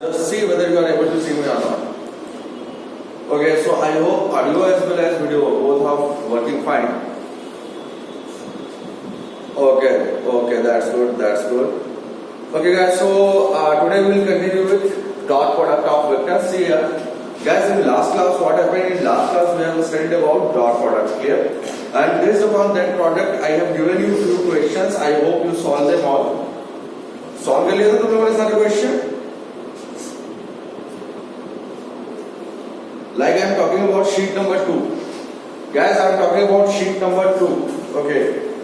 Just see whether you are able to see me or not. Okay, so I hope audio as well as video both are working fine. Okay, that's good, Okay guys, so today we will continue with dot product of vectors. See here, guys, in last class, what happened in last class, we have studied about dot product, clear? And based upon that product, I have given you few questions. I hope you solve them all. Solve कर लिया था तुमने वाले सारे question? Like I am talking about sheet number 2. Guys, I am talking about sheet number 2. Okay.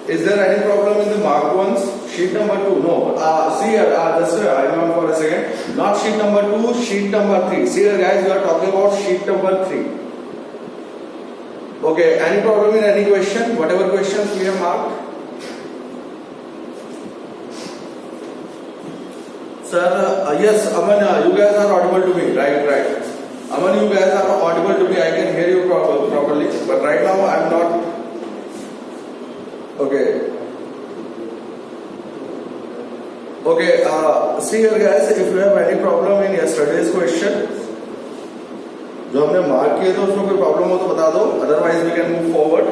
Is there any problem in the marked ones? Sheet number 2. No. See here, just hang on for a second. Not sheet number 2, sheet number 3. See here guys, we are talking about sheet number 3. Okay. Any problem in any question? Whatever questions we have marked? Sir, yes, Aman, you guys are audible to me. Right. Aman, you guys are audible to me. I can hear you properly. But right now, I am not. Okay. See here, guys. If you have any problem in yesterday's question, जो हमने mark किए थे उसमें कोई problem हो तो बता दो. Otherwise, we can move forward.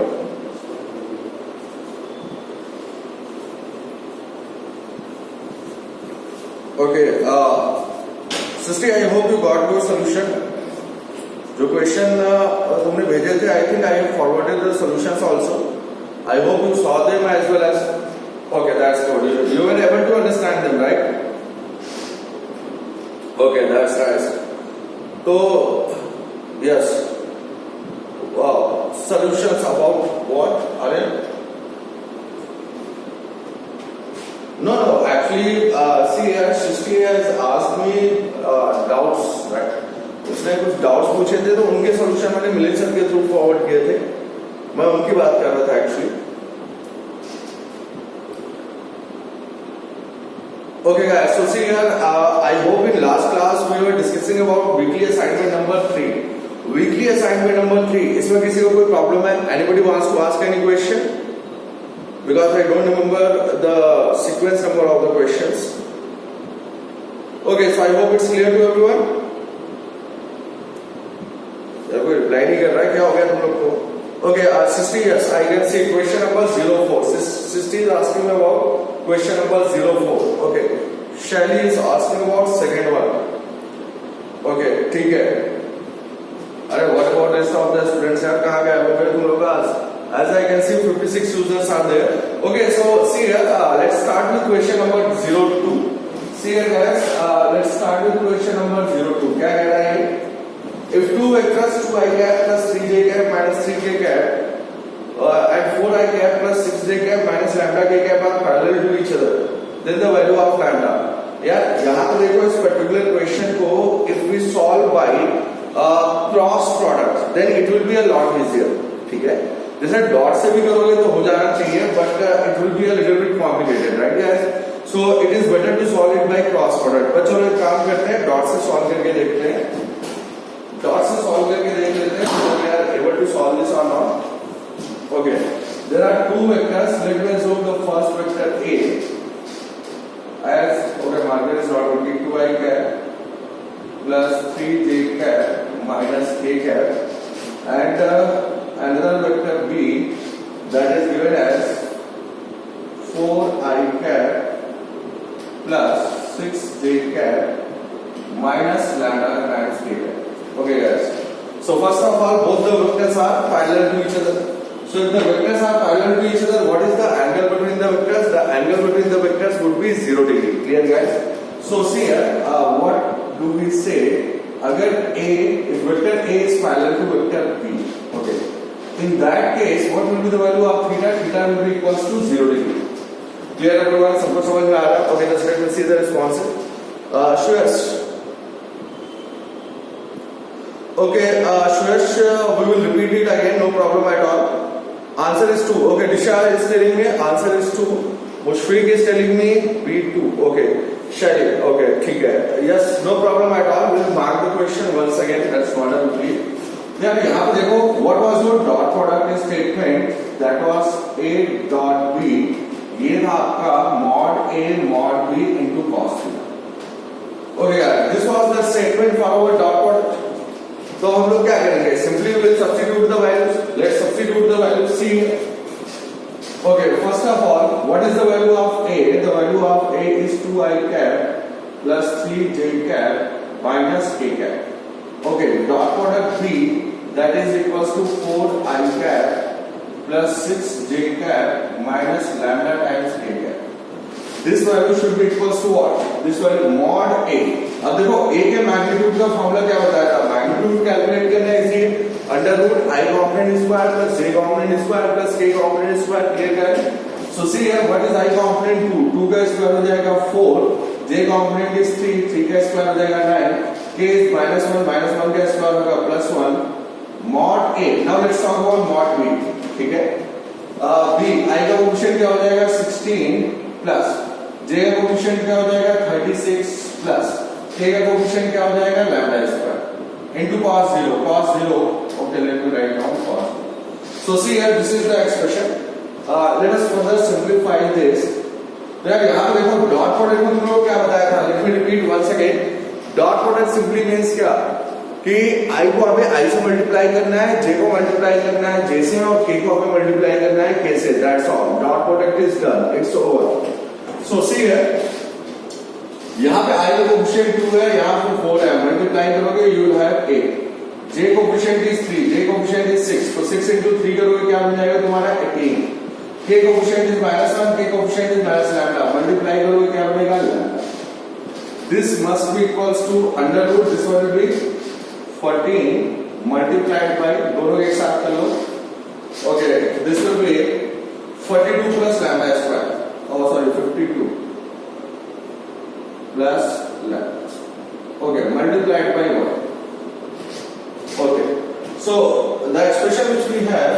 Okay. Sister, I hope you got your solution. जो क्वेश्चन तुमने भेजे थे, I think I have forwarded the solutions also. I hope you saw them as well as. Okay, that's good. You were able to understand them, right? Okay, that's nice. तो yes, solutions about what? अरे no, actually, see, Shristi has asked me doubts, right? उसने कुछ doubts पूछे थे तो उनके solution मैंने Millionaire के थ्रू फॉरवर्ड किए थे. मैं उनकी बात कर रहा था actually. Okay guys, so see here, I hope in last class we were discussing about weekly assignment number 3. Weekly assignment number 3. इसमें किसी को कोई प्रॉब्लम है? Anybody wants to ask any question? Because I don't remember the sequence number of the questions. Okay, so I hope it's clear to everyone. कोई reply नहीं कर रहा है, क्या हो गया तुम लोग को? Okay, 60 yes, I can see question number 04. 60 is asking about question number 04. Okay, Shelly is asking about second one. Okay, ठीक है. अरे what about rest of the students यार, कहाँ गए हो फिर तुम लोग आज? As I can see, 56 users are there. Okay, so see here, let's start with question number 02. See here guys, let's start with question number 02. क्या कह रहा है? If two vectors 2i cap plus 3j cap minus 3k cap and 4i cap plus 6j cap minus lambda k cap are parallel to each other, then the value of lambda. यार यहाँ पे देखो इस particular question को if we solve by cross product, then it will be a lot easier. ठीक है? जैसे dot से भी करोगे तो हो जाना चाहिए, but it will be a little bit complicated, right guys? So it is better to solve it by cross product. but चलो एक काम करते हैं, डॉट से सॉल्व करके देखते हैं. डॉट से सॉल्व करके देख लेते हैं so we are able to solve this or not. Okay, there are two vectors. Let me assume the first vector A as, okay, marker is not working, 2i cap plus 3j cap minus k cap and another vector B that is given as 4i cap plus 6j cap minus lambda times k cap. Okay guys, so first of all, both the vectors are parallel to each other. So if the vectors are parallel to each other, what is the angle between the vectors? The angle between the vectors would be 0 degree. Clear guys? So see here, what do we say? अगर A, if vector A is parallel to vector B, okay, in that case, what will be the value of theta? Theta will be equals to 0 degree. Clear everyone? सबको समझ में आ रहा है? Okay, just let me see the responses. Shuyash. Okay, Shuyash, we will repeat it again, no problem at all. Answer is 2. Okay, Disha is telling me answer is 2. Mushfiq is telling me B2. Okay, Shelly. Okay, ठीक है. Yes, no problem at all. We'll mark the question once again. That's not a big deal. यार यहाँ पे देखो, what was your dot product statement? That was A dot B. ये था आपका mod A mod B into cos theta. Okay यार, this was the statement for our dot product. तो हम लोग क्या करेंगे, simply we will substitute the values. Let's substitute the values. See okay, first of all, what is the value of a? The value of a is 2i cap plus 3j cap minus k cap. Okay, dot product b, that is equals to 4i cap plus 6j cap minus lambda times k cap. This value should be equals to what? This value mod a. अब देखो a के magnitude का formula क्या बताया था? Magnitude calculate करना है, इसलिए under root I component square plus J component square plus K component square. Clear है? So see here what is I component 2, 2 का स्क्वायर हो जाएगा 4, जे कॉम्पोनेंट इज 3, 3 का स्क्वायर हो जाएगा 9, के इज -1, -1 का स्क्वायर होगा +1 mod a। Now let's talk about mod b। ठीक है? b आई का कोएफिशिएंट क्या हो जाएगा 16 प्लस जे का कोएफिशिएंट क्या हो जाएगा 36 प्लस k का कोएफिशिएंट क्या हो जाएगा lambda square into cos 0। Okay, let me write down cos 0. So see here, this is the expression. Let us further simplify this. तो यार यहाँ पे देखो डॉट प्रोडक्ट में तुम लोगों को क्या बताया था? Let me repeat once again. Dot product simply means क्या कि i को हमें i से मल्टीप्लाई करना है, j को मल्टीप्लाई करना है j से, और k को हमें मल्टीप्लाई करना है k से। That's all. Dot product is done. It's over. So see here. यहाँ पे i का कोएफिशिएंट 2 है, यहाँ पे 4 है, मल्टीप्लाई करोगे you will have 8। j coefficient is 3, j coefficient is 6, तो 6 into 3 करोगे क्या बन जाएगा तुम्हारा 18। k coefficient is -1, k coefficient is minus lambda, multiply करोगे क्या बनेगा lambda. This must be equals to under root, this one will be 14 multiplied by, दोनों एक साथ कर लो। Okay, this will be 42 plus lambda square, और sorry 52 plus lambda. Okay, multiplied by 1। Okay, so the expression which we have,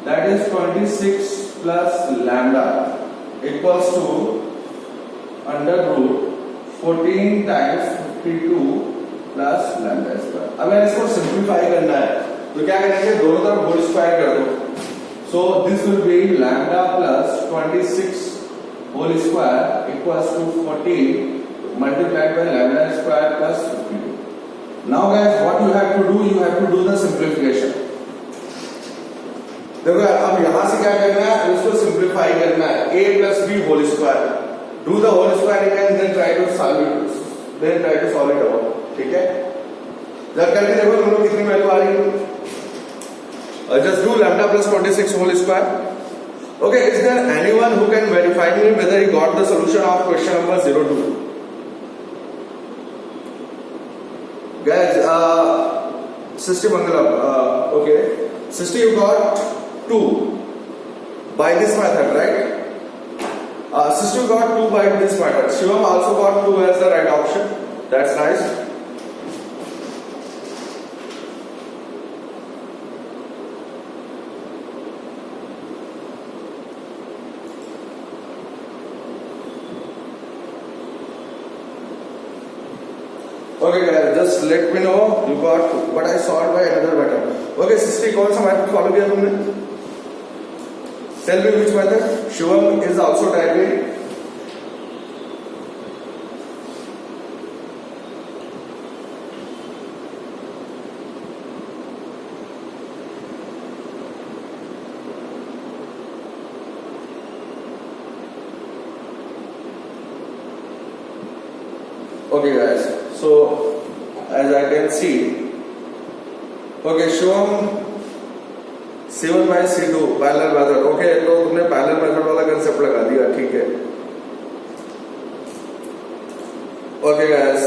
that is 26 plus lambda equals to under root 14 times 52 plus lambda square। अब इसको simplify करना है तो क्या करेंगे, दोनों तरफ होल स्क्वायर कर दो। So this will be lambda plus 26 whole square equals to 14 multiplied by lambda square plus 52। Now guys, what you have to do? You have to do the simplification. देखो अब यहाँ से क्या करना है, इसको सिंप्लीफाई करना है। a plus b whole square, do the whole square again, then try to solve it, then try to solve it out। ठीक है? जब करके देखो तुम लोग कितनी वैल्यू आ रही है। Just do lambda plus 26 whole square। Okay, is there anyone who can verify me whether he got the solution of question number 02? Guys, Sister Mangalam, okay, Sister, you got 2 by this method, right? Sister, you got 2 by this method. Shivam also got 2 as the right option. That's nice. Okay guys, just let me know you got what I solved by another method. Okay sister, कौन सा method follow किया तुमने? Tell me which method. Shivam is also typing. Okay guys, so as I can see, okay, Shivam C1 by C2 parallel method. Okay, तो तुमने parallel method वाला concept लगा दिया, ठीक है। Okay guys,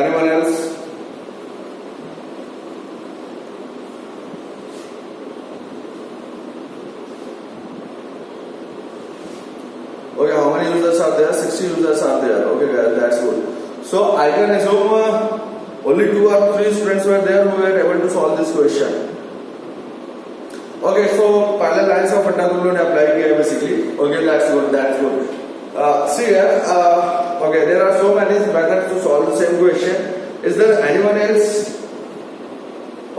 anyone else? Okay, how many users are there? 60 users are there. Okay guys, that's good. So I can assume only 2 or 3 students were there who were able to solve this question. Okay, so parallel lines of फंडा तुम लोगों ने apply किया है basically. Okay, that's good. That's good. See here. Okay, there are so many methods to solve the same question. Is there anyone else?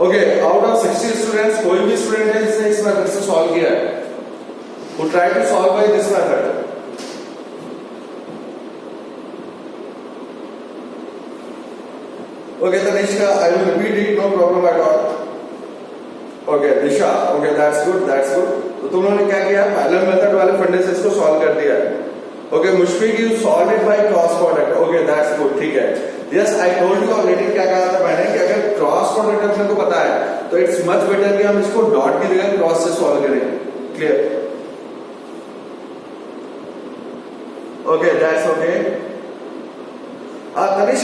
Okay, out of 60 students, कोई भी student है जिसने इस method से solve किया है? Who tried to solve by this method? Okay, Tanishka, I will repeat it, no problem at all. Okay, Disha, okay, that's good, that's good. तो तुम लोगों ने क्या किया, पैरेलल मेथड वाले फंडे से इसको सॉल्व कर दिया है. Okay, Mushfiq, you solved it by cross product. Okay, that's good, ठीक है. Yes, I told you already, क्या कहा था मैंने, कि अगर क्रॉस प्रोडक्ट अपने को पता है तो इट्स मच बेटर कि हम इसको डॉट की जगह क्रॉस से सॉल्व करें. Clear? Okay, that's okay. Tanish,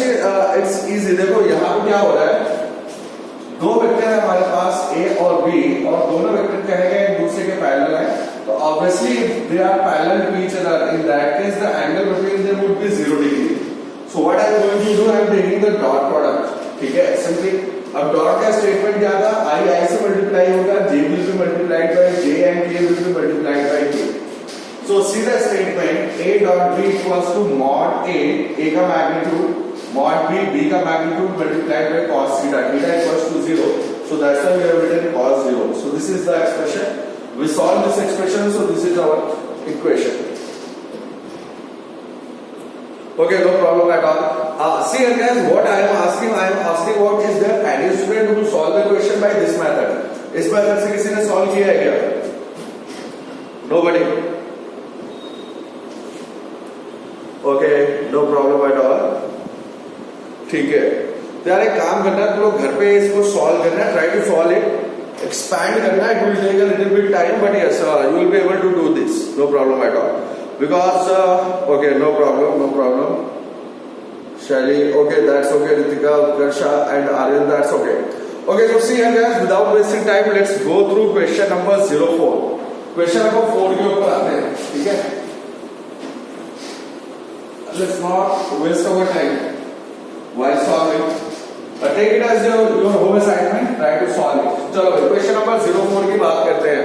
it's easy. देखो यहाँ पे क्या हो रहा है, दो वेक्टर है हमारे पास A और B, और दोनों वेक्टर कहेंगे एक दूसरे के पैरेलल है. तो obviously if they are parallel to each other, in that case the angle between them would be 0 degree. So what I am going to do, I am taking the dot product. ठीक है, simply. अब dot का statement क्या था, I से multiply होगा, J will be multiplied by J and K will be multiplied by K. So see the statement A dot B equals to mod A का magnitude, mod B का magnitude multiplied by cos theta equals to 0. So that's why we have written cos 0. So this is the expression. We solve this expression, so this is our equation. Okay, no problem at all. See again, what I am asking what is there any student who solve the question by this method? इस method से किसी ने solve किया है क्या? Nobody. Okay, no problem at all. ठीक है, तो यार एक काम करना है, तुम लोग घर पे इसको सॉल्व करना है, try to solve it, expand करना है. It will take a little bit time, but yes you will be able to do this, no problem at all. Because okay, no problem. Shelly, okay, that's okay. Ritika, Utkarsha and Aryan, that's okay. Okay, so see here guys, without wasting time let's go through question number 04. Question number 4 के ऊपर आते हैं. ठीक है, let's not waste our time while solving. Take it as your home assignment. Try to solve it. चलो भाई, question number 04 की बात करते हैं.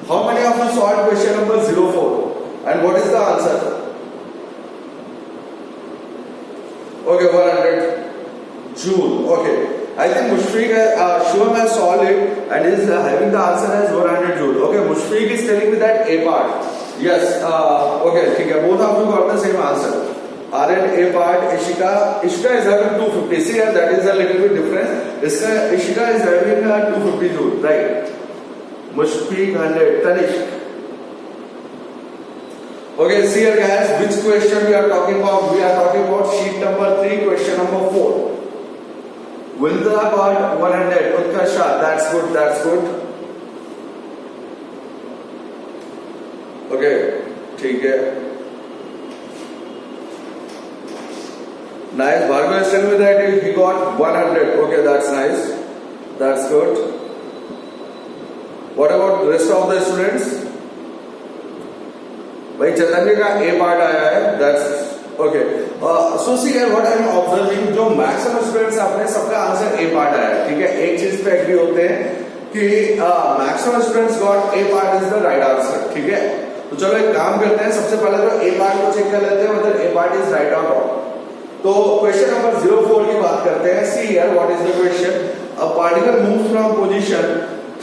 How many of you solved question number 04? And what is the answer? Okay, 100 joule. Okay, I think Mushfiq, Shivam has solved it and is having the answer as 100 joule. Okay, Mushfiq is telling me that A part. Yes. Okay, ठीक है. Both of you got the same answer. Aryan A part. Ishika is having 250. See here, that is a little bit different. Ishika is having 250 joule, right? Mushfiq 100. Tanish. Okay, see here guys, which question we are talking about? We are talking about sheet number 3, question number 4. Vindra got 100. Utkarsha, that's good, that's good. Okay, ठीक है. Nice. Bhargav is telling me that he got 100. Okay, that's nice. That's good. What about the rest of the students? भाई चैतन्य का A part आया है. That's okay. So see here what I am observing, जो maximum students आपने सबका answer A part आया है. ठीक है, एक चीज पे एग्री होते हैं कि maximum students got A part is the right answer. ठीक है, तो चलो एक काम करते हैं, सबसे पहले तो A part को चेक कर लेते हैं whether A part is right or wrong. तो क्वेश्चन नंबर 04 की बात करते हैं. सी here what is the question. A particle moves from position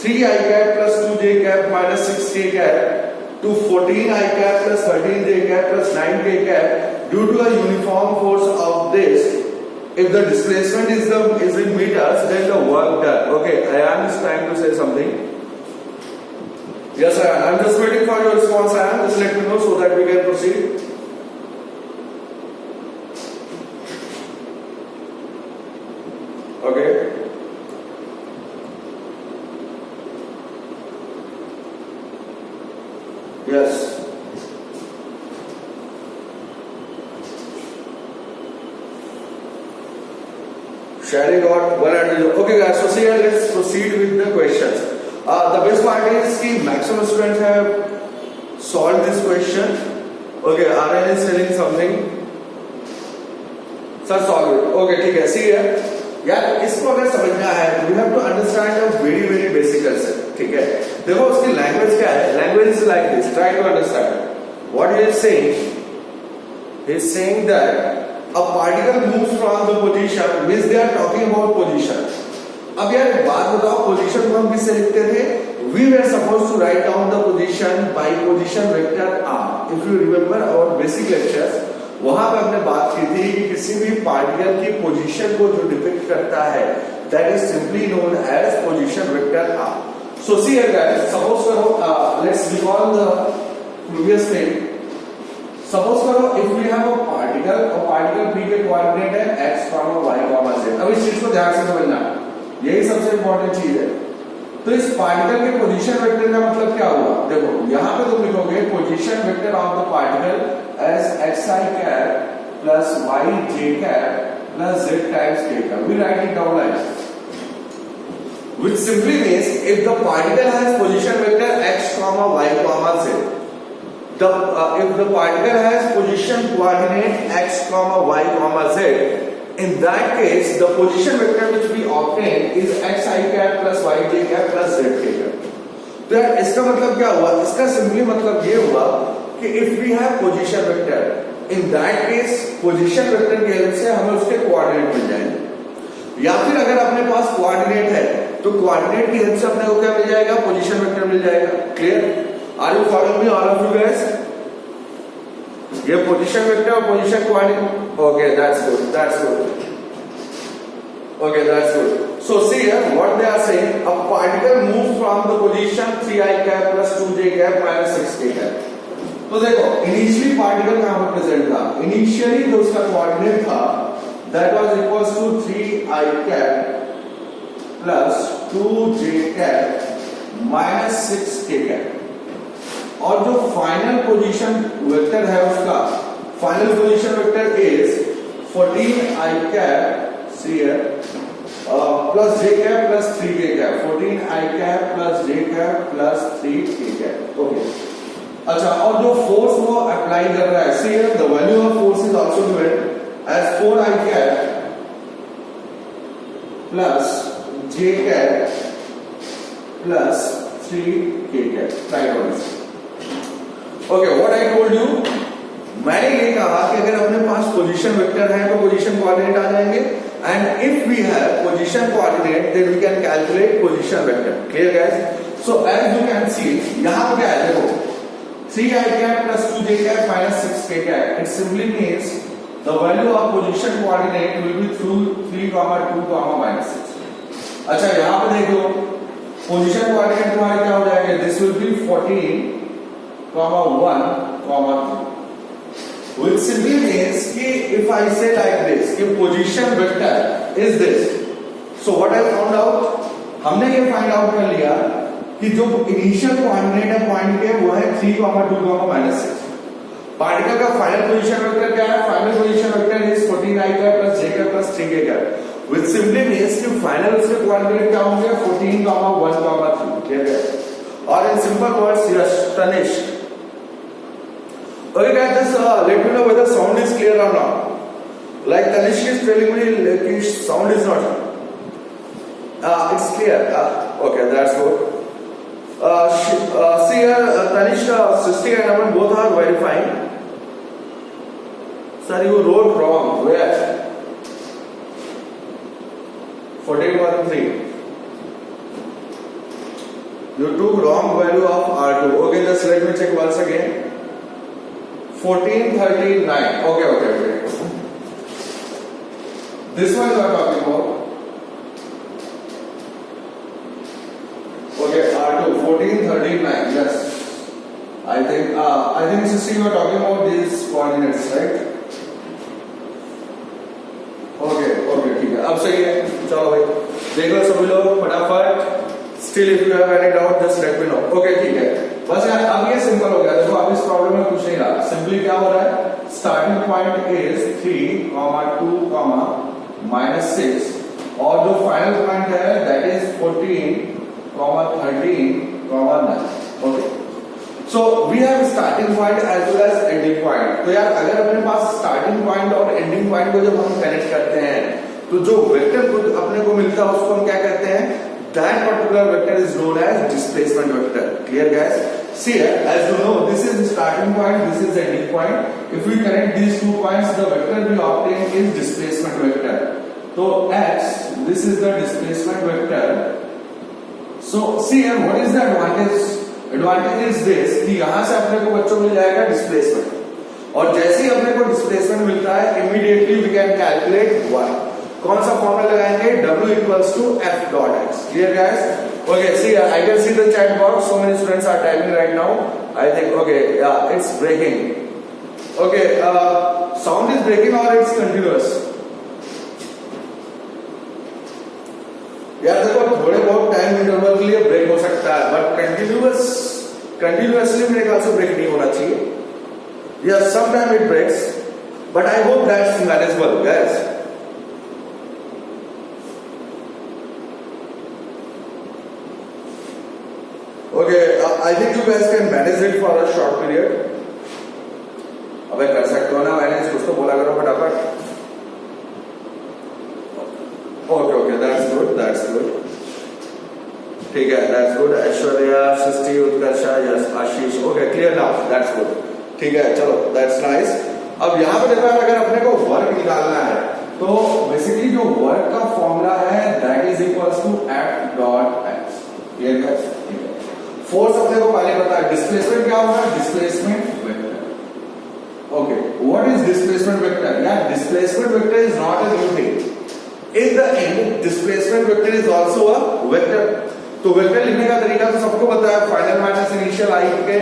3i cap plus 2j cap minus 6k cap to 14i cap plus 13j cap plus 9k cap due to a uniform force of this. If the displacement is in meters, then the work done. Okay, Ayan is trying to say something. Yes, Ayan. I'm just waiting for your response, Ayan. Just let me know so that we can proceed. Okay. Yes. Shari got 100. Okay guys, so see here, let's proceed with the questions. The best part is कि maximum students have solved this question. Okay, Aryan is telling something. Sir, solve it. Okay, ठीक है. See here. यार इसको अगर समझना है तो we have to understand a very very basic concept. ठीक है, देखो उसकी लैंग्वेज क्या है. Language is like this. Try to understand what he is saying. He is saying that a particle moves from the position, means they are talking about position. अब यार एक बात बताओ, पोजीशन को हम किससे लिखते थे? We were supposed to write down the position by position vector r. If you remember our basic lectures, वहां पे हमने बात की थी कि किसी भी पार्टिकल की पोजीशन को जो डिपिक्ट करता है that is simply known as position vector R. So see here guys, suppose करो, let's recall the previous thing. Suppose करो if we have a particle p के कोऑर्डिनेट है x, y, z. अब इस चीज को ध्यान से समझना, यही सबसे इंपॉर्टेंट चीज है. तो इस पार्टिकल के पोजीशन वेक्टर का मतलब क्या हुआ? देखो यहां पे तुम लिखोगे position vector of the particle as xi cap plus yj cap plus z times k cap. We write it down like which simply means if the particle has position vector x, y, z, if the particle has position coordinate x, y, z, in that case the position vector which we obtain is xi cap plus yj cap plus z cap. तो यार इसका मतलब क्या हुआ? इसका simply मतलब ये हुआ कि if we have position vector, in that case position vector की हेल्प से हमें उसके कोऑर्डिनेट मिल जाएंगे. या फिर अगर अपने पास कोऑर्डिनेट है तो कोऑर्डिनेट की हेल्प से अपने को क्या मिल जाएगा? पोजीशन वेक्टर मिल जाएगा. Clear? Are you following me all of you guys? ये पोजीशन वेक्टर और position coordinate. Okay, that's good, that's good. Okay, that's good. So see here what they are saying, a particle moves from the position 3i cap plus 2j cap minus 6k cap. तो देखो initially particle कहां पर present था? Initially जो उसका coordinate था that was equals to 3i cap plus 2j cap minus 6k cap. और जो फाइनल पोजीशन वेक्टर है उसका final position vector is 14i cap, see here, plus j cap plus 3k cap. 14i cap plus j cap plus 3k cap. Okay. अच्छा, और जो force वो apply कर रहा है, see here the value of force is also given as 4i cap plus j cap plus 3k cap. Try on this. Okay, what I told you, मैंने ये कहा कि अगर अपने पास पोजीशन वेक्टर है तो पोजीशन कोऑर्डिनेट आ जाएंगे, and if we have position coordinate then we can calculate position vector. Clear guys? So as you can see यहां पर क्या है, देखो 3i cap plus 2j cap minus 6k cap. It simply means the value of position coordinate will be through 3, 2, minus 6. अच्छा, यहां पे देखो position coordinate तुम्हारे क्या हो जाएंगे? This will be 14, 1, 2. Which simply means कि if I say like this कि position vector is this. So what I found out, हमने ये फाइंड आउट कर लिया कि जो इनिशियल कोऑर्डिनेट है पॉइंट के वो है 3, 2, minus 6. पार्टिकल का फाइनल पोजीशन वेक्टर क्या है? Final position vector is 14i cap plus j cap plus 3k cap. Which simply means कि फाइनल उसके कोऑर्डिनेट क्या होंगे? 14, 1, 3. ठीक है? और in simple words, yes, Tanish. Okay guys, just let me know whether sound is clear or not. Like Tanish is telling me like sound is not. It's clear. Okay, that's good. See here, Tanish, Srishti and Aman both are verifying. Sir, you wrote wrong. Where? 1413. You took wrong value of R2. Okay, just let me check once again. 1439. Okay. This one you are talking about. Okay, R2 1439. Yes. I think Sissy, you are talking about these coordinates, right? Okay, ठीक है. अब सही है. चलो भाई. देख लो सभी लोग फटाफट. Still, if you have any doubt, just let me know. Okay, ठीक है. बस यार अब ये सिंपल हो गया. देखो अब इस प्रॉब्लम में कुछ नहीं रहा. सिंपली क्या हो रहा है? स्टार्टिंग पॉइंट इज 3, 2, minus 6 और जो फाइनल पॉइंट है that is 14, 13, 9. Okay. So we have starting point as well as ending point. तो यार अगर अपने पास स्टार्टिंग पॉइंट और एंडिंग पॉइंट को जब हम कनेक्ट करते हैं तो जो वेक्टर अपने को मिलता है उसको हम क्या कहते हैं? That particular vector is known as displacement vector. Clear guys? See here, as you know, this is the starting point, this is the ending point. If we connect these 2 points, the vector we obtain is displacement vector. So x, this is the displacement vector. So see here, what is the advantage? Advantage is this कि यहाँ से अपने को बच्चों मिल जाएगा displacement. और जैसे ही अपने को डिस्प्लेसमेंट मिलता है immediately we can calculate work. कौन सा फॉर्मूला लगाएंगे? W equals to F dot X. Clear guys? Okay, see, I can see the chat box. So many students are typing right now. I think, okay, yeah, it's breaking. Okay, sound is breaking or it's continuous? यार देखो थोड़े बहुत time interval के लिए break हो सकता है, but continuously मेरे ख्याल से ब्रेक नहीं होना चाहिए। Yes, sometimes it breaks, but I hope that's manageable, guys. Okay, I think you guys can manage it for a short period. अबे कर सकते हो ना मैनेज, कुछ तो बोला करो फटाफट। Okay, that's good. ठीक है, that's good. Aishwarya, Srishti, Utkarsha, yes, Ashish, okay, clear now, that's good. ठीक है, चलो, that's nice. अब यहाँ पे देखो अगर अपने को वर्क निकालना है, तो बेसिकली जो वर्क का फॉर्मूला है, that is equals to F dot X. Clear guys? Force अपने को पहले पता है। डिस्प्लेसमेंट क्या होगा? Displacement vector. Okay, what is displacement vector? यार displacement vector is not a new thing. In the end displacement vector is also a vector. तो vector लिखने का तरीका तो सबको पता है, फाइनल माइनस इनिशियल आई के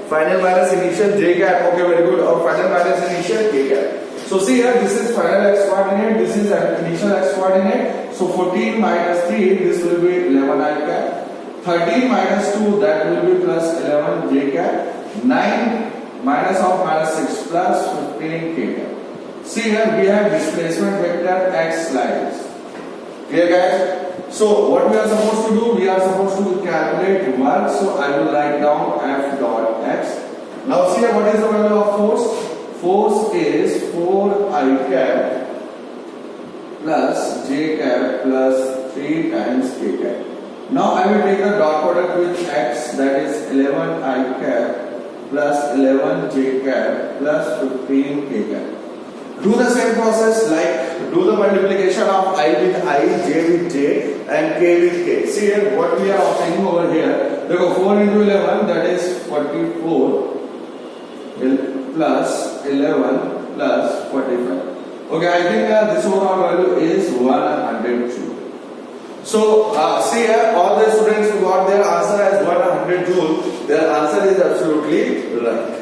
फाइनल माइनस इनिशियल जे कैप। Okay, very good. और फाइनल माइनस इनिशियल के cap. So see here, this is final x coordinate, this is initial x coordinate. So 14 minus 3, this will be 11 I cap. 13 minus 2, that will be plus 11 j cap. 9 minus of minus 6 plus 15 k cap. See here we have displacement vector x like this. Clear guys? So what we are supposed to do? We are supposed to calculate work. So I will write down F dot x. Now see here, what is the value of force? Force is 4 I cap plus j cap plus 3 times k cap. Now I will take the dot product with x, that is 11 I cap plus 11 j cap plus 15 k cap. Do the same process, like do the multiplication of I with I, j with j and k with k. See here what we are obtaining over here. देखो 4 into 11, that is 44 plus 11 plus 45. Okay, I think this overall value is 102. So see here, all the students who got their answer as 100 joule, their answer is absolutely right.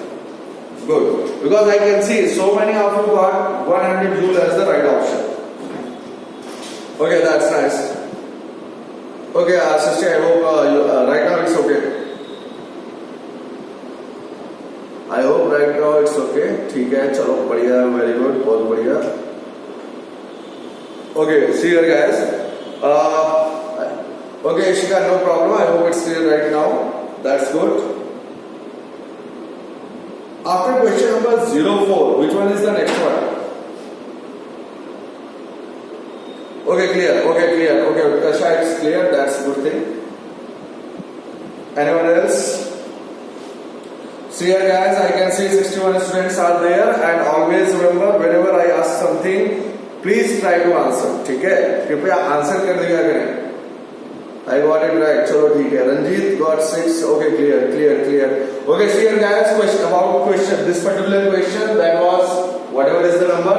Good, because I can see so many of you got 100 joule as the right option. Okay, that's nice. Okay, sister, I hope right now it's okay. I hope right now it's okay. ठीक है, चलो बढ़िया, very good, बहुत बढ़िया. Okay, see here guys. Okay, Ishika, no problem. I hope it's clear right now. That's good. After question number 04, which one is the next one? Okay, clear. Okay, Kasha, it's clear. That's a good thing. Anyone else? See here guys, I can see 61 students are there, and always remember, whenever I ask something, please try to answer. ठीक है, कृपया answer कर दिया करें. I got it right. चलो ठीक है. Ranjit got 6. Okay, clear. Okay, see here guys, question. This particular question, that was whatever is the number.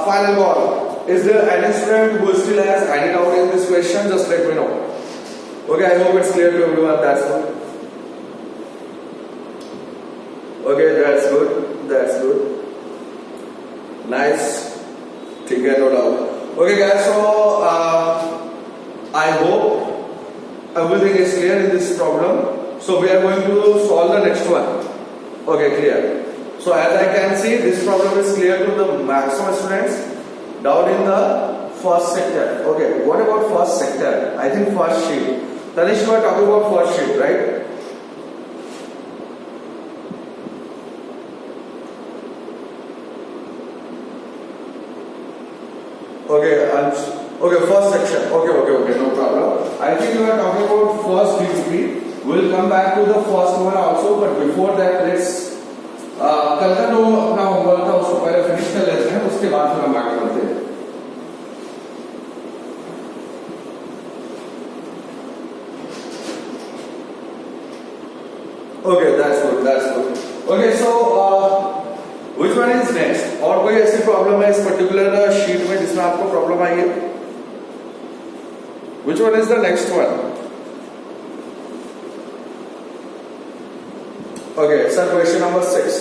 Final call. Is there any student who still has any doubt in this question? Just let me know. Okay, I hope it's clear to everyone. That's good. Okay, that's good. Nice. ठीक है, no doubt. Okay guys, so I hope everything is clear in this problem. So we are going to solve the next one. Okay, clear. So as I can see, this problem is clear to the maximum students. Down in the first sector. Okay, what about first sector? I think first sheet. Tanish, you are talking about first sheet, right? Okay, first section. Okay, no problem. I think you are talking about first DCP. We'll come back to the first one also, but before that, let's कल का जो अपना homework था उसको पहले finish कर लेते हैं, उसके बाद फिर हम आगे बढ़ते हैं. Okay, that's good. Okay, so Which one is next? और कोई ऐसी प्रॉब्लम है इस पर्टिकुलर शीट में जिसमें आपको प्रॉब्लम आई है? Which one is the next one? Okay, sir, question number 6.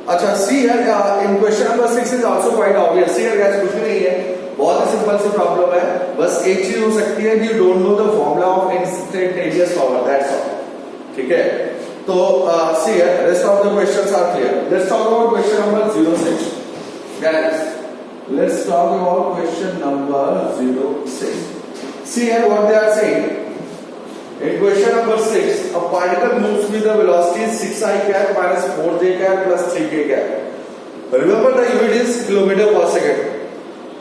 अच्छा, see here, in question number 6 is also quite obvious. See here guys, कुछ भी नहीं है, बहुत ही सिंपल सी प्रॉब्लम है. बस एक चीज हो सकती है कि you don't know the formula of instantaneous power. That's all. ठीक है? तो see here, rest of the questions are clear. Let's talk about question number 06. Guys, let's talk about question number 06. See here what they are saying. In question number 6, a particle moves with the velocity 6I cap minus 4j cap plus 3k cap. Remember the unit is kilometer per second.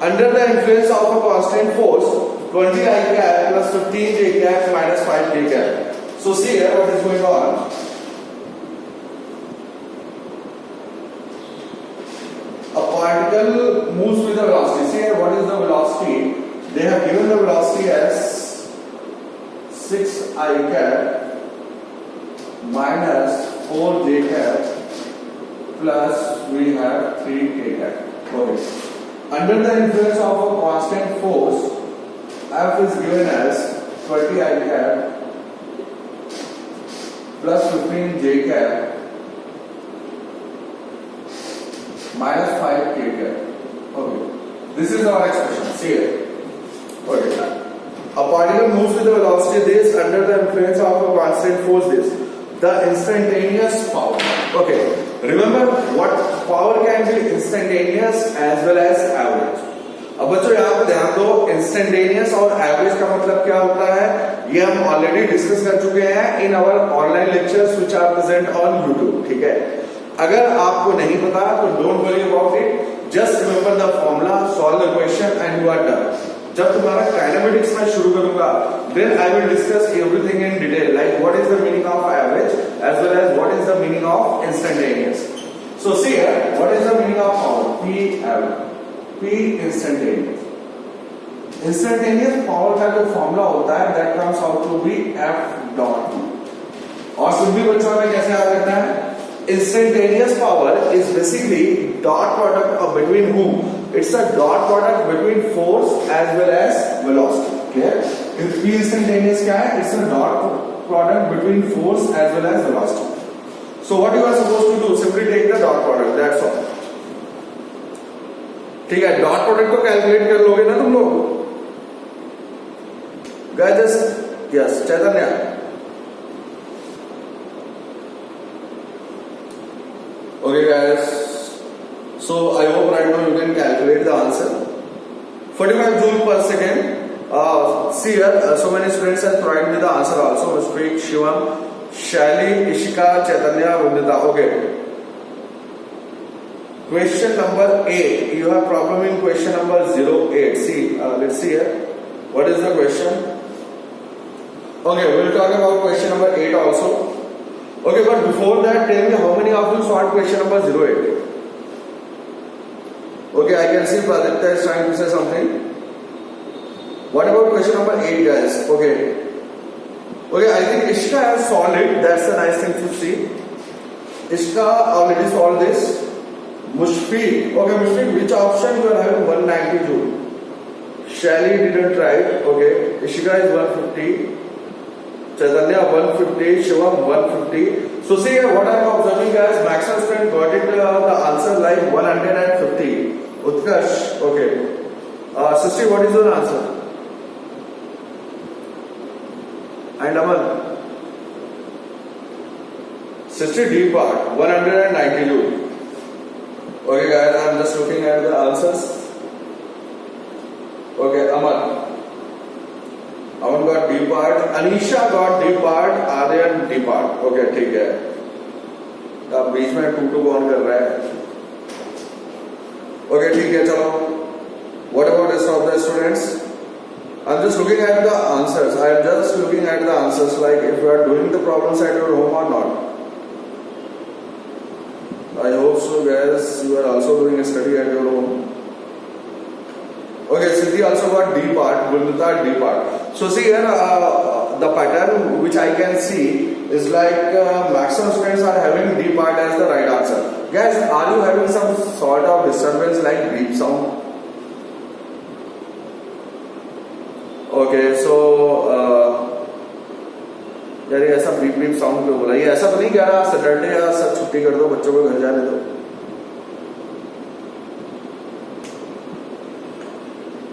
Under the influence of a constant force, 20I cap plus 15j cap minus 5k cap. So see here what is going on. A particle moves with the velocity. See here what is the velocity. They have given the velocity as 6I cap minus 4j cap plus we have 3k cap. Okay. Under the influence of a constant force, F is given as 20I cap plus 15j cap minus 5k cap. Okay. This is our expression. See here. Okay. A particle moves with the velocity this under the influence of a constant force this. The instantaneous power. Okay. Remember what power can be instantaneous as well as average. अब बच्चों यहाँ पे ध्यान दो, instantaneous और average का मतलब क्या होता है ये हम ऑलरेडी डिस्कस कर चुके हैं in our online lectures which are present on YouTube. ठीक है, अगर आपको नहीं पता तो don't worry about it, just remember the formula, solve the question and you are done. जब तुम्हारा काइनेमेटिक्स में शुरू करूंगा then I will discuss everything in detail like what is the meaning of average as well as what is the meaning of instantaneous. So see here what is the meaning of power. P average, P instantaneous. Instantaneous power का जो formula होता है that comes out to be F dot. और सभी बच्चों में कैसे याद रखना है, instantaneous power is basically dot product of between whom. It's a dot product between force as well as velocity. Clear? P instantaneous क्या है? It's a dot product between force as well as velocity. So what you are supposed to do? Simply take the dot product. That's all. ठीक है, dot product को calculate कर लोगे ना तुम लोग. Guys, yes, Chaitanya. Okay guys, so I hope right now you can calculate the answer. 45 joule per second. See here, so many students have provided me the answer also. Mr. Shivam, Shaili, Ishika, Chaitanya, Vindita. Okay. Question number 8. You have problem in question number 08. See, let's see here. What is the question? Okay, we'll talk about question number 8 also. Okay, but before that, tell me how many of you solved question number 08? Okay, I can see Pradipta is trying to say something. What about question number 8, guys? Okay. Okay, I think Ishka has solved it. That's a nice thing to see. Ishka already solved this. Mushfiq. Okay, Mushfiq, which option you are having 190 joule? Shally didn't try it. Okay. Ishika is 150. Chaitanya 150. Shivam 150. So see what I am observing, guys. Maximum student got it the answer like 150. Utkarsh. Okay. Sister, what is your answer? And Aman. Sister D part 190 joule. Okay guys, I am just looking at the answers. Okay, Aman got D part, Anisha got D part, Aryan D part. Okay, ठीक है. अब बीच में 2-2 कौन कर रहा है? Okay, ठीक है, चलो. What about rest of the students? I am just looking at the answers. I am just looking at the answers like if you are doing the problems at your home or not. I hope so, guys. You are also doing a study at your home. Okay, Siddhi also got D part, Vindita D part. So see here, the pattern which I can see is like maximum students are having D part as the right answer. Guys, are you having some sort of disturbance like beep sound? Okay, so यार ये ऐसा beep beep sound क्यों बोला? ये ऐसा तो नहीं कह रहा सैटरडे या सब छुट्टी कर दो, बच्चों को घर जाने दो?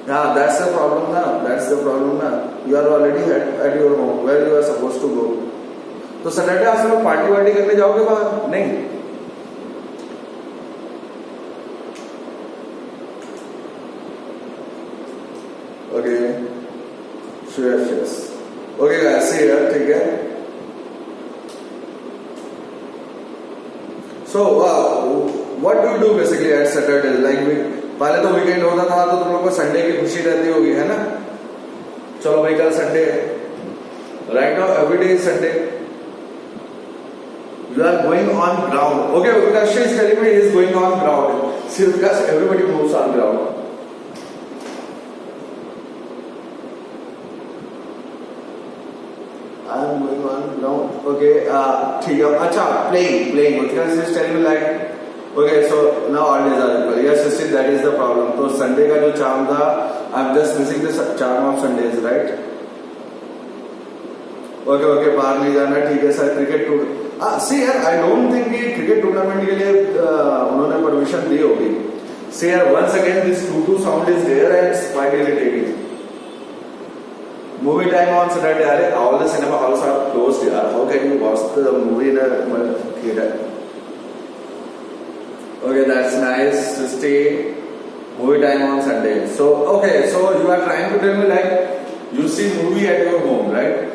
Yeah, that's the problem now. That's the problem now. You are already at your home where you are supposed to go. तो सैटरडे आज लोग पार्टी वार्टी करने जाओगे बाहर? नहीं. Okay. Sure. Okay guys, see here, ठीक है. So what do you do basically at Saturday? Like पहले तो वीकेंड होता था तो तुम लोग को संडे की खुशी रहती होगी, है ना? चलो भाई कल संडे है. Right now every day is Sunday. You are going on ground. Okay, because she is telling me he is going on ground. See, because everybody moves on ground. I am going on ground. Okay, ठीक है. अच्छा, playing. Because she is telling me like. Okay, so now all days are equal. Yes, sister, that is the problem. So Sunday का जो charm था, I'm just missing the charm of Sundays, right? Okay, बाहर नहीं जाना, ठीक है sir. Cricket tour. See यार, I don't think कि क्रिकेट टूर्नामेंट के लिए उन्होंने परमिशन दी होगी. See यार, once again this tutu sound is there and it's quite irritating. Movie time on Saturday, यार, all the cinema halls are closed. यार, how can you watch the movie in a theater? Okay, that's nice to stay movie time on Sunday. So, okay, so you are trying to tell me like you see movie at your home, right?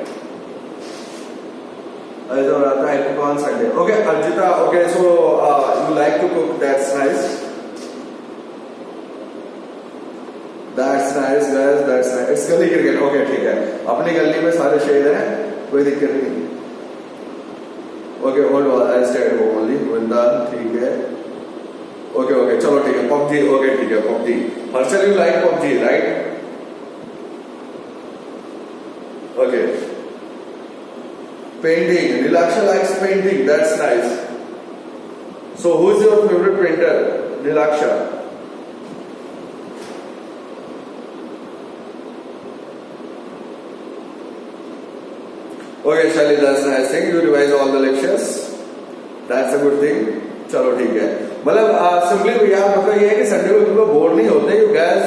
On Sunday. Okay, Arjita. Okay, so you like to cook. That's nice. That's nice, guys. That's nice. It's गली cricket. Okay, ठीक है. अपनी गली में सारे शेर हैं, कोई दिक्कत नहीं. Okay, hold on. I stay at home only. वृंदा, ठीक है. Okay, चलो ठीक है. PUBG. Okay, ठीक है. PUBG. Herschel, you like PUBG, right? Okay. Painting. Nilaksha likes painting. That's nice. So, who is your favorite painter? Nilaksha. Okay, Shali, that's nice thing. You revise all the lectures. That's a good thing. चलो ठीक है. मतलब simply भैया मतलब ये है कि Sunday को तुम लोग बोर नहीं होते. You guys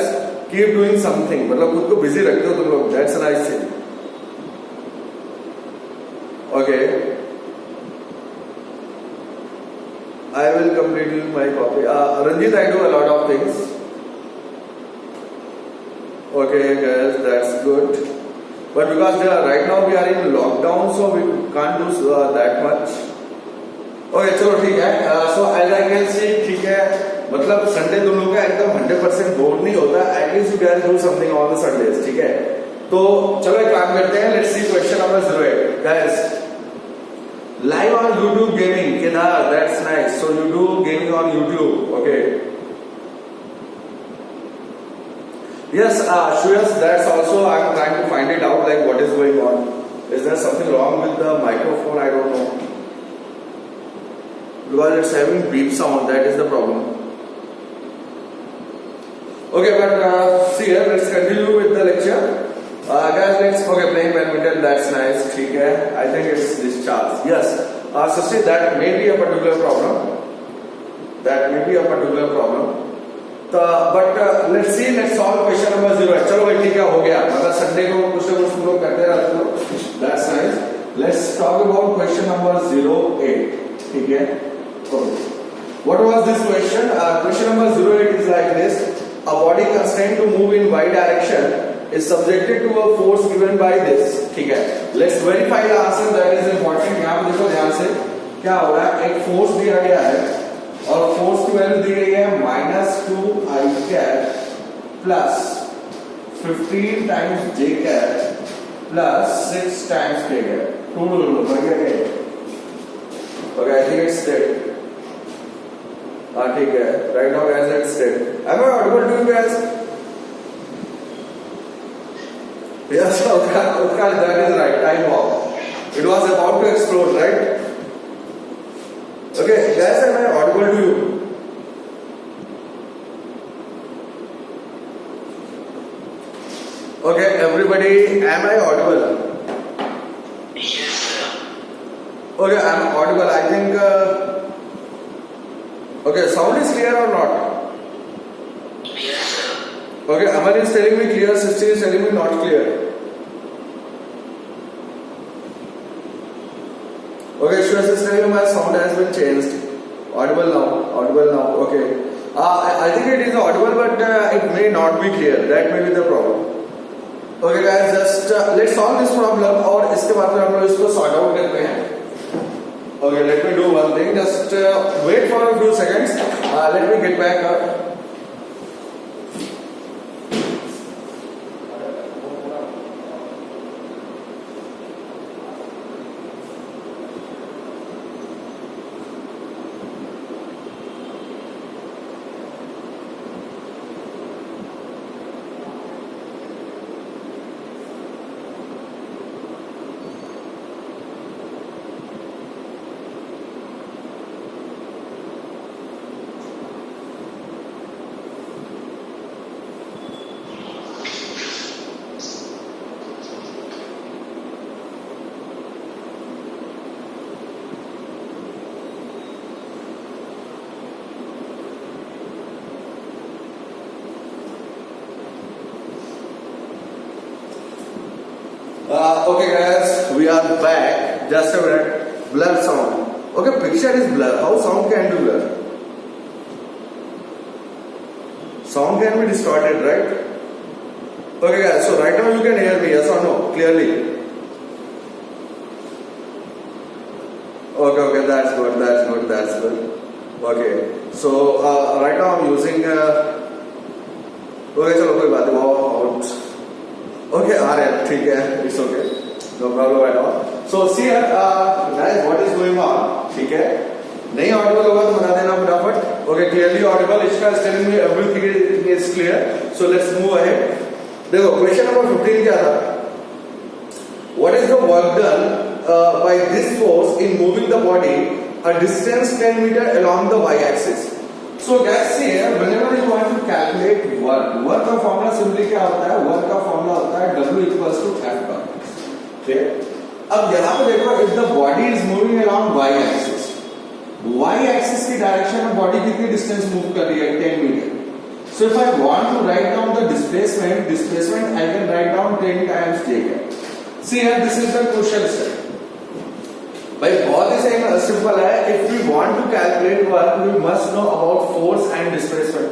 keep doing something. मतलब खुद को बिजी रखते हो तुम लोग. That's a nice thing. Okay, I will complete my copy. Ranjeet, I do a lot of things. Okay guys, that's good. But because right now we are in lockdown, so we can't do that much. Okay, चलो ठीक है. So as I can see, ठीक है. मतलब Sunday तुम लोग का एकदम 100% बोर नहीं होता. At least you guys do something on the Sundays, ठीक है. तो चलो एक काम करते हैं. Let's see question number 08, guys. Live on YouTube gaming. Kedar, that's nice. So you do gaming on YouTube, okay? Yes, Shreyas, that's also I'm trying to find it out. Like what is going on? Is there something wrong with the microphone? I don't know. Because it's having beep sound, that is the problem. Okay, but see here, let's continue with the lecture. Guys, playing badminton, that's nice. Okay, I think it's discharge. Yes, Sasti, that may be a particular problem. But let's solve question number 0. चलो भाई ठीक है, हो गया. मतलब Sunday को कुछ ना कुछ तुम लोग करते रहते हो. That's nice. Let's talk about question number 08. ठीक है. What was this question? Question number 08 is like this. A body constrained to move in y direction is subjected to a force given by this. ठीक है. Let's verify the answer. That is important. यहाँ पे देखो ध्यान से क्या हो रहा है. एक फोर्स दिया गया है और फोर्स की वैल्यू दी गई है -2i cap plus 15 times j cap plus 6 times k cap. 2 बढ़ गया क्या? Okay, I think it's dead. हाँ ठीक है. Right now guys it's dead. Am I audible to you guys? Yes, Utkal, that is right. Time bomb. It was about to explode, right? Okay, guys, am I audible to you? Okay, everybody, am I audible? Yes, sir. Okay, I am audible. I think. Okay, sound is clear or not? Yes, sir. Okay, Aman is telling me clear, Sisti is telling me not clear. Okay, Shreya is telling me my sound has been changed. Audible now, audible now. Okay. I think it is audible, but it may not be clear. That may be the problem. Okay, guys, just let's solve this problem और इसके बाद में हम लोग इसको sort out करते हैं. Okay, let me do one thing. Just wait for a few seconds. Let me get back up. Okay guys, we are back. Just a minute. Blur sound. Okay, picture is blur. How sound can be blur? Sound can be distorted, right? Okay guys, so right now you can hear me, yes or no? Clearly. Okay, that's good. Okay, so right now I'm using okay, चलो कोई बात नहीं, out. Okay, आ रहे हैं, ठीक है, it's okay, no problem at all. So see here, guys, what is going on? ठीक है, नहीं audible होगा तो बता देना फटाफट. Okay, clearly audible. Ishka is telling me everything is clear. So let's move ahead. देखो, question number 15 क्या था? What is the work done by this force in moving the body a distance 10 meter along the y-axis? So guys, see here, whenever you want to calculate work का formula simply क्या होता है? Work का formula होता है W equals to F bar. ठीक है? अब यहाँ पे देखो, if the body is moving along y-axis, y-axis की direction में body कितनी distance move कर रही है? 10 meter. So if I want to write down the displacement I can write down 10 times j cap. See here, this is the crucial step. भाई बहुत ही सही simple है. If we want to calculate work, we must know about force and displacement.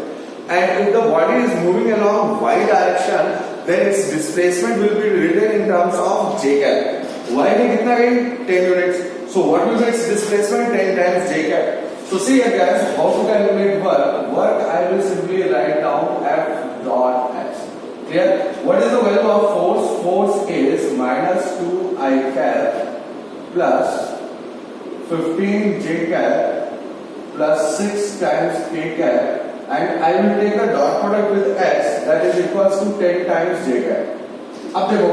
And if the body is moving along y direction, then its displacement will be written in terms of j cap. Y की कितना गई? 10 units. So what will be its displacement? 10 times j cap. So see here guys, how to calculate work? Work I will simply write down F dot x. Clear? What is the value of force? Force is minus 2 I cap plus 15 j cap plus 6 times k cap, and I will take the dot product with x, that is equals to 10 times j cap. अब देखो,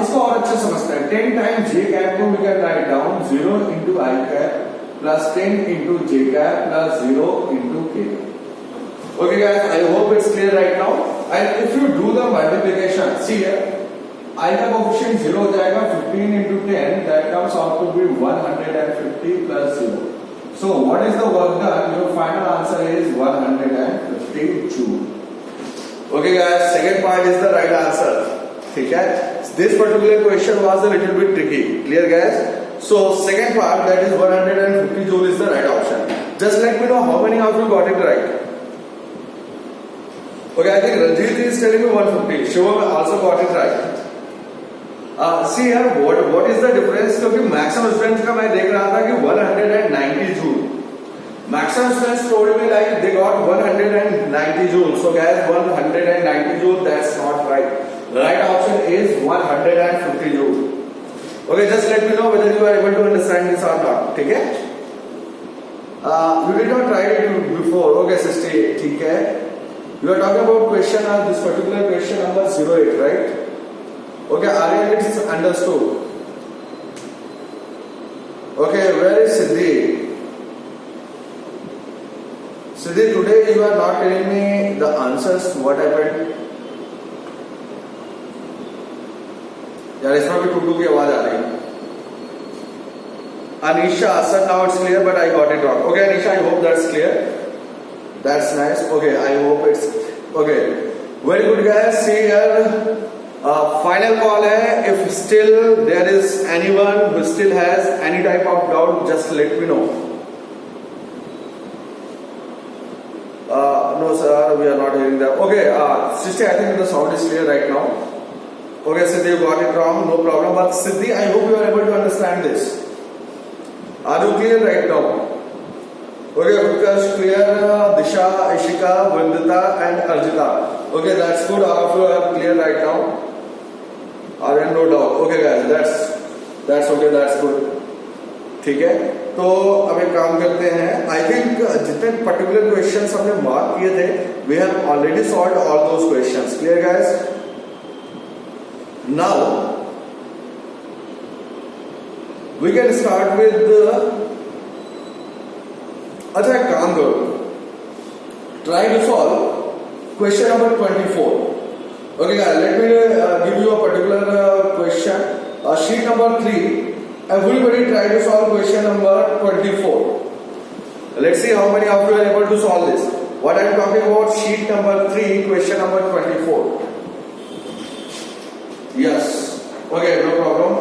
इसको और अच्छे समझते हैं. 10 times j cap को we can write down 0 into I cap plus 10 into j cap plus 0 into k cap. Okay guys, I hope it's clear right now. And if you do the multiplication, see here, I का coefficient 0 हो जाएगा. 15 into 10, that comes out to be 150 plus 0. So what is the work done? Your final answer is 150 joule. Okay guys, second part is the right answer. ठीक है? This particular question was a little bit tricky. Clear guys? So second part, that is 150 joule, is the right option. Just let me know how many of you got it right. Okay, I think Ranjit is telling me 150. Shivam also got it right. See here, what is the difference? क्योंकि maximum strength का मैं देख रहा था कि 190 joule. Maximum strength told me like they got 190 joule. So guys, 190 joule, that's not right. The right option is 150 joule. Okay, just let me know whether you are able to understand this or not. ठीक है? You did not try it before. Okay, sister, ठीक है? You are talking about question of this particular question number 08, right? Okay, Aryan, it is understood. Okay, where is Siddhi? Siddhi, today you are not telling me the answers. What happened? यार इसमें भी टूटू की आवाज आ रही है. Anisha, sir, now it's clear, but I got it wrong. Okay, Anisha, I hope that's clear. That's nice. Okay, I hope it's okay. Very good, guys. See here. Final call hai. If still there is anyone who still has any type of doubt, just let me know. No, sir, we are not hearing that. Okay, Siddhi, I think the sound is clear right now. Okay, Siddhi, you got it wrong. No problem. But Siddhi, I hope you are able to understand this. Are you clear right now? Okay, Utkarsh, clear. Disha, Ishika, Vandita, and Arjita. Okay, that's good. All of you are clear right now. Are in no doubt. Okay, guys, that's okay. That's good. ठीक है, तो अब एक काम करते हैं. I think जितने particular questions हमने मार्क किए थे, we have already solved all those questions. Clear guys? Now we can start with. अच्छा, एक काम करो, try to solve question number 24. Okay guys, let me give you a particular question. Sheet number 3. Everybody try to solve question number 24. Let's see how many of you are able to solve this. What I am talking about, sheet number 3, question number 24. Yes. Okay, no problem.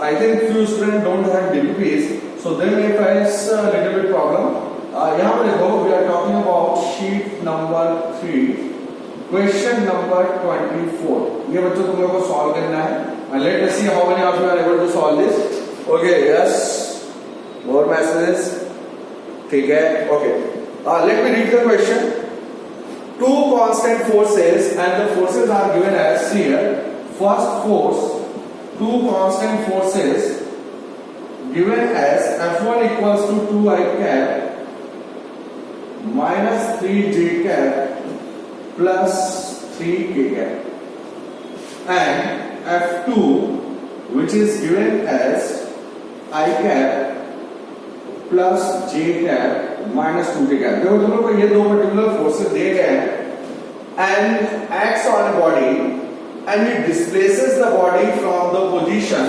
I think few students don't have DPPs, so they may face a little bit problem. यहाँ पर देखो, we are talking about sheet number 3. Question number 24. ये बच्चों तुम लोगों को solve करना है. Let us see how many of you are able to solve this. Okay, yes. More messages. ठीक है. Okay. Let me read the question. Two constant forces and the forces are given as here. First force, two constant forces given as F1 equals to 2i cap minus 3j cap plus 3k cap, and F2 which is given as I cap plus j cap minus 2k cap. देखो तुम लोग को ये दो particular forces दिए गए हैं, and acts on a body and it displaces the body from the position.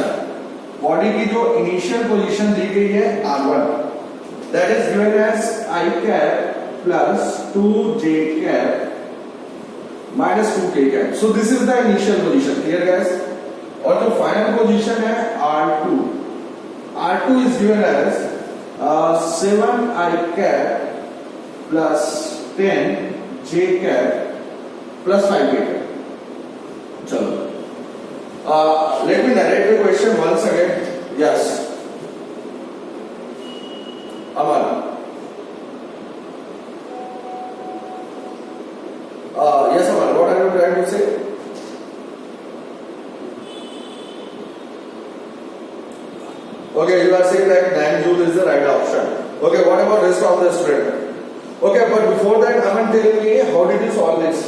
Body की जो इनिशियल पोजीशन दी गई है R1, that is given as I cap plus 2j cap minus 2k cap. So this is the initial position. Clear guys? और जो final position है R2. R2 is given as 7i cap plus 10j cap plus 5k cap. चलो, let me narrate the question once again. Yes, Aman. Yes, Aman. What are you trying to say? Okay, you are saying that 9 joule is the right option. Okay, what about rest of the student? Okay, but before that, Aman, tell me, how did you solve this?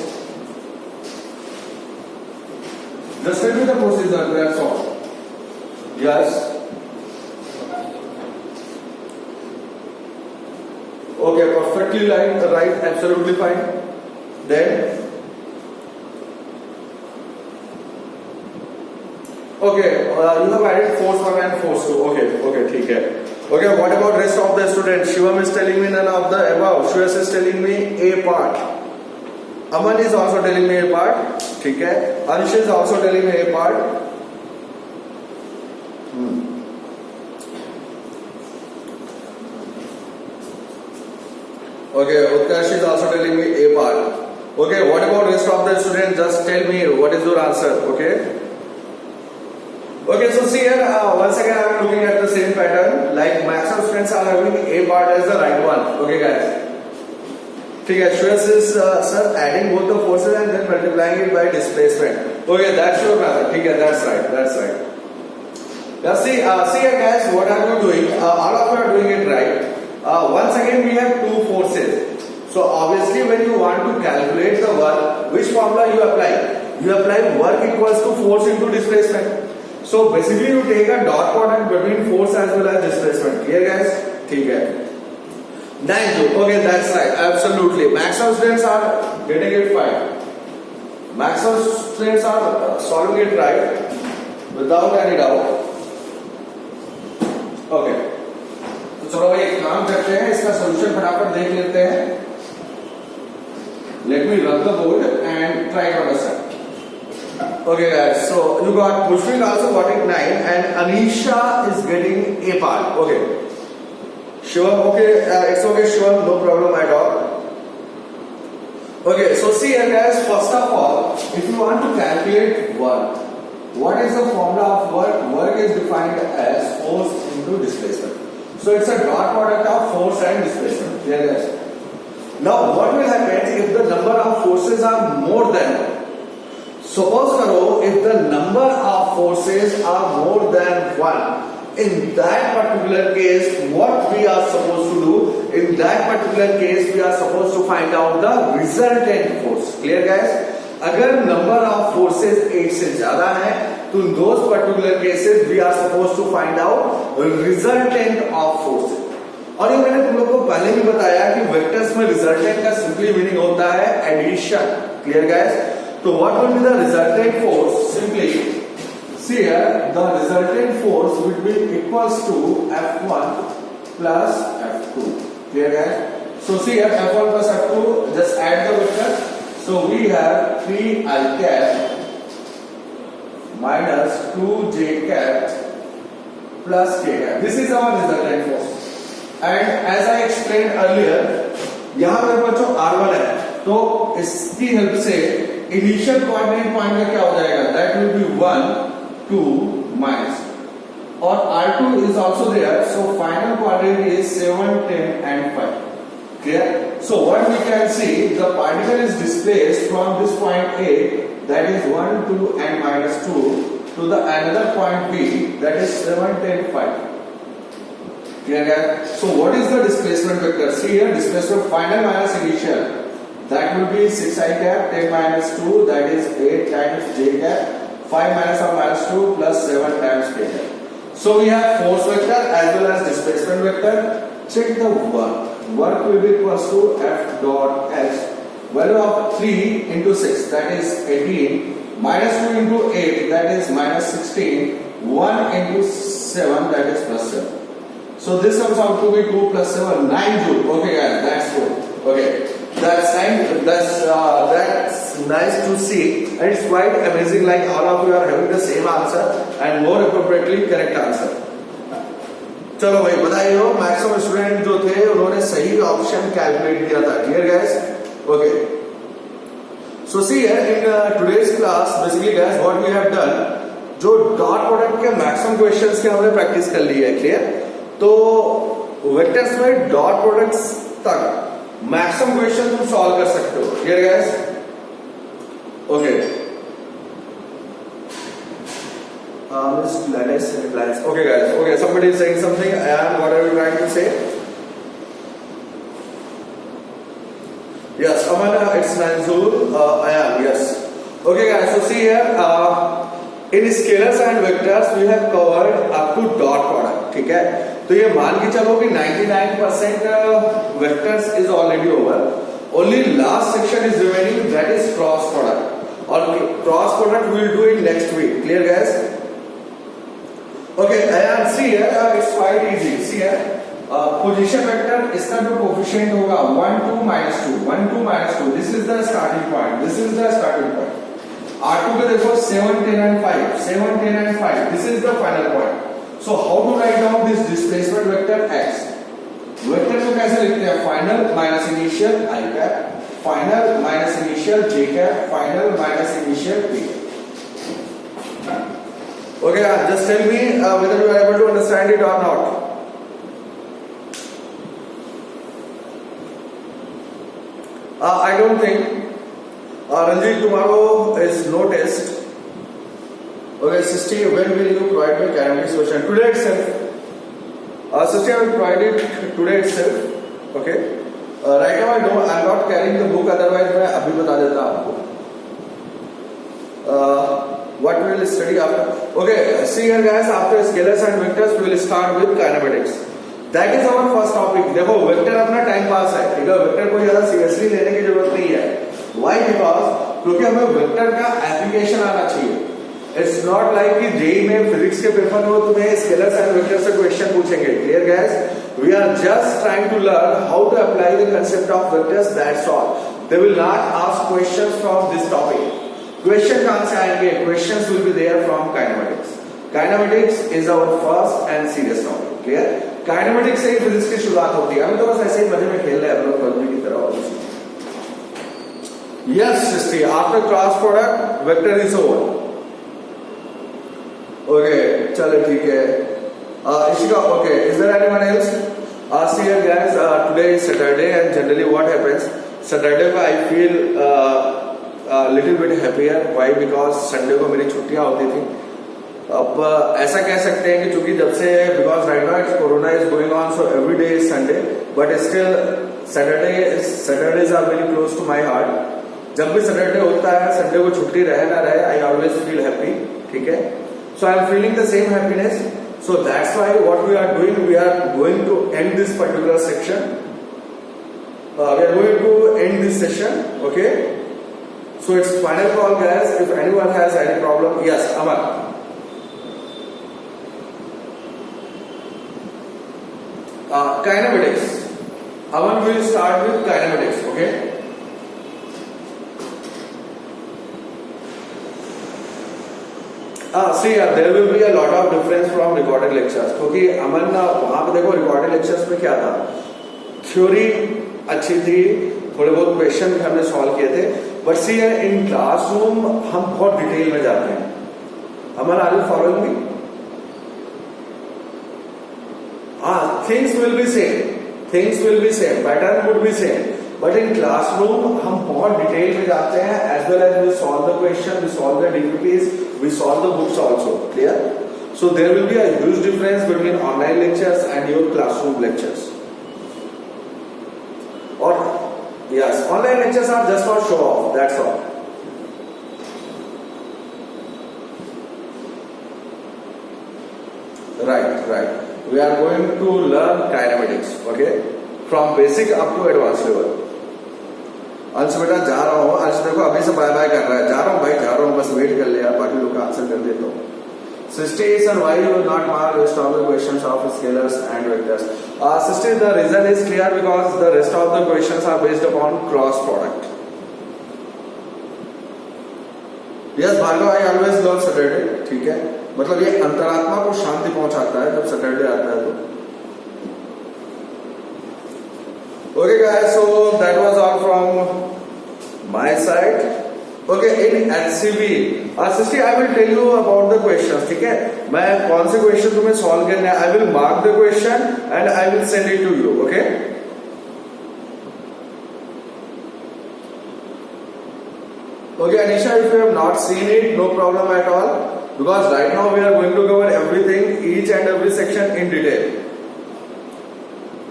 Just tell me the procedure, that's all. Yes. Okay, perfectly right, absolutely fine. Then, okay, you have added force 1 and force 2. Okay, ठीक है. Okay, what about rest of the students? Shivam is telling me none of the above. Shreyas is telling me A part. Aman is also telling me A part. ठीक है. Anish is also telling me A part. Okay, Utkarsh is also telling me A part. Okay, what about rest of the students? Just tell me what is your answer. Okay. Okay, so see here, once again I am looking at the same pattern. Like maximum students are having A part as the right one. Okay, guys. ठीक है. Shreyas is sir adding both the forces and then multiplying it by displacement. Okay, that's your method. ठीक है, that's right. Now see here guys, what are you doing? All of you are doing it right. Once again we have two forces. So obviously when you want to calculate the work, which formula you apply? You apply work equals to force into displacement. So basically you take a dot product between force as well as displacement. Clear guys? ठीक है. 9 joule. Okay, that's right. Absolutely. Maximum students are getting it fine. Maximum students are solving it right without any doubt. Okay. तो चलो भाई एक काम करते हैं, इसका सॉल्यूशन फटाफट देख लेते हैं. Let me run the board and try to understand. Okay guys, so you got Pushpin also got it 9 and Anisha is getting a part. Okay. Shivam, okay, it's okay Shivam, no problem at all. Okay, so see here guys, first of all, if you want to calculate work, what is the formula of work? Work is defined as force into displacement. So it's a dot product of force and displacement. Here guys. Now what will happen if the number of forces are more than one? Suppose karo if the number of forces are more than one, in that particular case what we are supposed to do? In that particular case we are supposed to find out the resultant force. Clear guys? अगर number of forces 8 से ज्यादा है तो in those particular cases we are supposed to find out resultant of forces. और ये मैंने तुम लोग को पहले भी बताया कि वेक्टर्स में रिजल्टेंट का सिंपली मीनिंग होता है एडिशन. Clear guys? तो what will be the resultant force? Simply see here the resultant force will be equals to F1 plus F2. Clear guys? So see here F1 plus F2, just add the vector. So we have 3 I cap minus 2 J cap plus K cap. This is our resultant force. And as I explained earlier, यहाँ पर बच्चों R1 है, तो इसकी help से initial coordinate point का क्या हो जाएगा? That will be 1, 2, minus. Or R2 is also there, so final coordinate is 7, 10, and 5. Clear? So what we can see, the particle is displaced from this point A, that is 1, 2, and minus 2, to the another point B, that is 7, 10, 5. Clear guys? So what is the displacement vector? See here, displacement final minus initial. That will be 6 I cap, 10 minus 2, that is 8 times J cap, 5 minus or minus 2 plus 7 times K cap. So we have force vector as well as displacement vector. Check the work. Work will be equals to F dot H. Value of 3 into 6, that is 18, minus 2 into 8, that is minus 16, 1 into 7, that is plus 7. So this comes out to be 2 plus 7, 9 joule. Okay guys, that's good. Okay, that's nice to see, and it's quite amazing. Like all of you are having the same answer and more appropriately correct answer. चलो भाई बधाई हो, maximum student जो थे उन्होंने सही option calculate किया था. Clear guys? Okay. So see here in today's class basically guys what we have done, जो डॉट प्रोडक्ट के मैक्सिमम क्वेश्चंस की हमने प्रैक्टिस कर ली है. क्लियर? तो वेक्टर्स में डॉट प्रोडक्ट्स तक मैक्सिमम क्वेश्चन तुम सॉल्व कर सकते हो. Clear guys? Okay. Okay guys, okay, somebody is saying something. And what are you trying to say? Yes, Amana, it's Manzoor. I am, yes. Okay guys, so see here, in scalars and vectors we have covered up to dot product. ठीक है? तो ये मान के चलो कि 99% vectors is already over. Only last section is remaining, that is cross product. Or cross product we will do it next week. Clear guys? Okay, and see here, it's quite easy. See here, position vector, इसका जो coefficient होगा 1, 2, minus 2, 1, 2, minus 2. This is the starting point. This is the starting point. R2 के देखो 7, 10, and 5. 7, 10, and 5. This is the final point. So how to write down this displacement vector x? Vector को कैसे लिखते हैं? Final minus initial I cap, final minus initial J cap, final minus initial P cap. Okay, just tell me whether you are able to understand it or not. I don't think. Ranjit, tomorrow is no test. Okay, Sisti, when will you provide me kinematics question? Today itself. Sisti, I will provide it today itself. Okay. Right now I don't. I'm not carrying the book. Otherwise, मैं अभी बता देता आपको. What we will study after? Okay, see here guys, after scalars and vectors we will start with kinematics. That is our first topic. देखो vector अपना time pass है, ठीक है, वेक्टर को ज्यादा सीरियसली लेने की जरूरत नहीं है। व्हाई? बिकॉज क्योंकि हमें वेक्टर का एप्लीकेशन आना चाहिए। इट्स नॉट लाइक कि जेई में फिजिक्स के पेपर में तुम्हें स्केलर्स एंड वेक्टर से क्वेश्चन पूछेंगे। Clear guys? We are just trying to learn how to apply the concept of vectors, that's all. They will not ask questions from this topic. Question कहां से आएंगे? Questions will be there from kinematics. Kinematics is our first and serious topic. Clear? Kinematics से ही physics की शुरुआत होती है। हम तो बस ऐसे ही मजे में खेल रहे हैं हम लोग पजल की तरह। Yes, Srishti, after cross product, vector is over. Okay, चलो ठीक है। Ishika, okay, is there anyone else? See here guys, today is Saturday and generally what happens? Saturday को I feel little bit happier. Why? Because Sunday को मेरी छुट्टियां होती थी। अब ऐसा कह सकते हैं कि चूंकि जब से because right now it's corona is going on so every day is Sunday, but still Saturdays are very close to my heart. जब भी सैटरडे होता है, संडे को छुट्टी रहे ना रहे, आई ऑलवेज फील हैप्पी। ठीक है, so I am feeling the same happiness. So that's why what we are doing, we are going to end this particular section. We are going to end this session. Okay, so it's final call guys. If anyone has any problem, yes Amar. Kinematics. Aman will start with kinematics. Okay. See, there will be a lot of difference from recorded lectures. क्योंकि अमन वहां पे देखो recorded lectures में क्या था, theory अच्छी थी, थोड़े बहुत क्वेश्चन भी हमने सॉल्व किए थे, बट सी इन क्लासरूम हम बहुत डिटेल में जाते हैं। Aman, are you following me? Things will be same, pattern would be same, but in classroom हम बहुत डिटेल में जाते हैं, as well as we solve the question, we solve the DPPs, we solve the books also. Clear? So there will be a huge difference between online lectures and your classroom lectures. Or yes, online lectures are just for show off, that's all. Right. We are going to learn kinematics, okay, from basic up to advanced level. अंश बेटा जा रहा हूँ, अंश देखो अभी से bye bye कर रहा है, जा रहा हूँ भाई, जा रहा हूँ, बस वेट कर लिया, बाकी लोग का आंसर कर देता हूँ। Sister, sir, why you will not mark rest of the questions of scalars and vectors? Sister, the reason is clear because the rest of the questions are based upon cross product. Yes, Bhargav, I always love Saturday. ठीक है, मतलब ये अंतरात्मा को शांति पहुंचाता है जब Saturday आता है तो। Okay guys, so that was all from my side. Okay, in HCB sister I will tell you about the questions. ठीक है, मैं कौन से क्वेश्चन तुम्हें सॉल्व करने हैं, I will mark the question and I will send it to you. Okay, okay Anisha, if you have not seen it, no problem at all, because right now we are going to cover everything, each and every section in detail.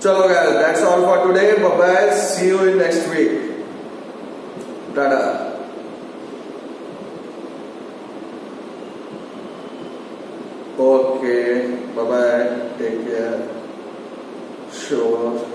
Chalo guys, that's all for today. Bye bye, see you in next week. Tada. Okay, bye bye, take care, sure.